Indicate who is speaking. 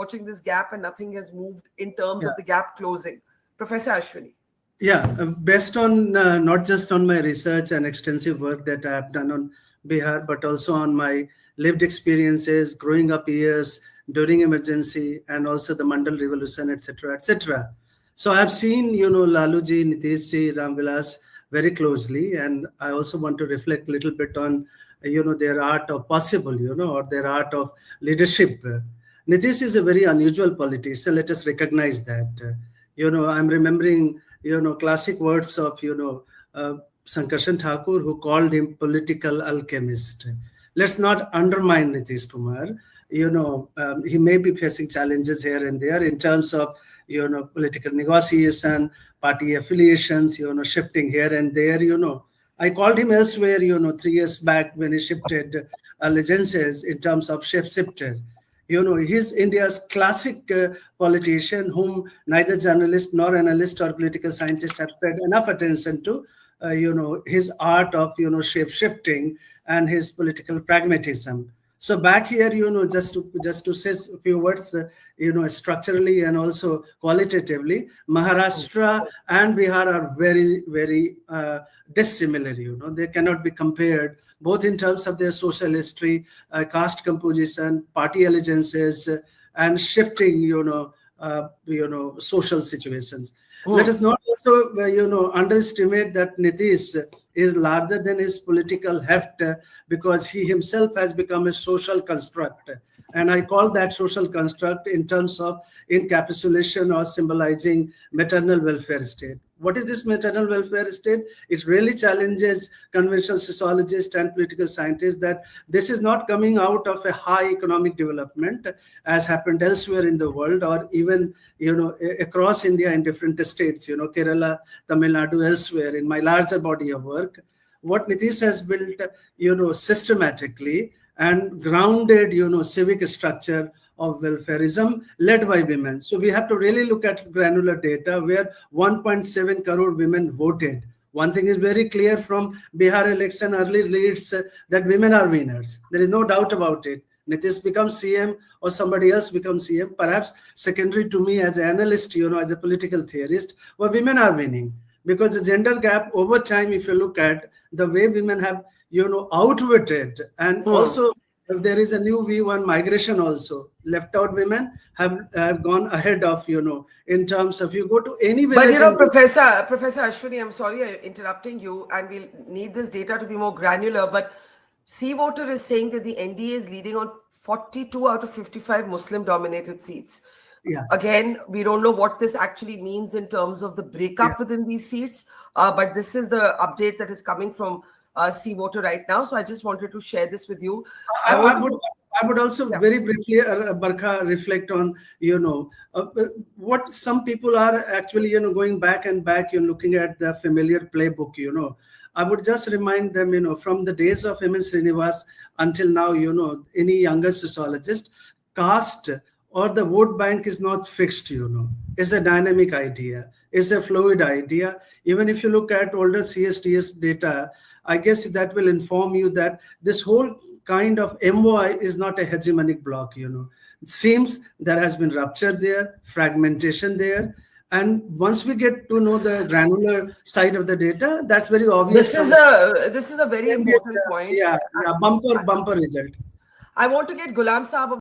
Speaker 1: watching this gap and nothing has moved in terms of the gap closing. Professor Ashwani.
Speaker 2: Yeah, based on not just on my research and extensive work that I have done on Bihar, but also on my lived experiences, growing up years during emergency, and also the Mandal Revolution, etc., etc. So I've seen, Laluji, Nitishji, Ramvilas very closely, and I also want to reflect a little bit on, their art of possible, or their art of leadership. Nitish is a very unusual politician. Let us recognize that. I'm remembering, classic words of, Sankarshan Thakur, who called him political alchemist. Let's not undermine Nitish Kumar. He may be facing challenges here and there in terms of, political negotiation, party affiliations, shifting here and there, I called him elsewhere, 3 years back when he shifted allegiances in terms of shifter. He's India's classic politician whom neither journalist nor analyst or political scientist have paid enough attention to, his art of, shape-shifting and his political pragmatism. So back here, just to say a few words, structurally and also qualitatively, Maharashtra and Bihar are very, very dissimilar. They cannot be compared, both in terms of their social history, caste composition, party allegiances, and shifting, social situations. Let us not also, underestimate that Nitish is larger than his political heft, because he himself has become a social construct. And I call that social construct in terms of encapsulation or symbolizing maternal welfare state. What is this maternal welfare state? It really challenges conventional sociologists and political scientists that this is not coming out of a high economic development as happened elsewhere in the world, or even, across India in different states, Kerala, Tamil Nadu, elsewhere in my larger body of work. What Nitish has built, systematically and grounded, civic structure of welfareism led by women. So we have to really look at granular data where 1.7 crore women voted. One thing is very clear from Bihar election early leads that women are winners. There is no doubt about it. Nitish becomes CM or somebody else becomes CM, perhaps secondary to me as an analyst, as a political theorist, where women are winning. Because the gender gap over time, if you look at the way women have, outwitted, and also there is a new V1 migration also. Left out women have gone ahead of, in terms of you go to any village.
Speaker 1: But, Professor Ashwani, I'm sorry I'm interrupting you, and we'll need this data to be more granular, but C Voter is saying that the NDA is leading on 42 out of 55 Muslim-dominated seats.
Speaker 2: Yeah.
Speaker 1: Again, we don't know what this actually means in terms of the breakup within these seats, but this is the update that is coming from C Voter right now. So I just wanted to share this with you.
Speaker 2: I would also very briefly, Barkha, reflect on, what some people are actually, going back and back, looking at the familiar playbook, I would just remind them, from the days of M.N. Srinivas until now, any younger sociologist, caste or the vote bank is not fixed, It's a dynamic idea. It's a fluid idea. Even if you look at older CSDS data, I guess that will inform you that this whole kind of MOI is not a hegemonic block, It seems there has been rupture there, fragmentation there. And once we get to know the granular side of the data, that's very obvious.
Speaker 1: This is a very important point.
Speaker 2: Yeah, bumper result.
Speaker 1: I want to get Ghulam Saab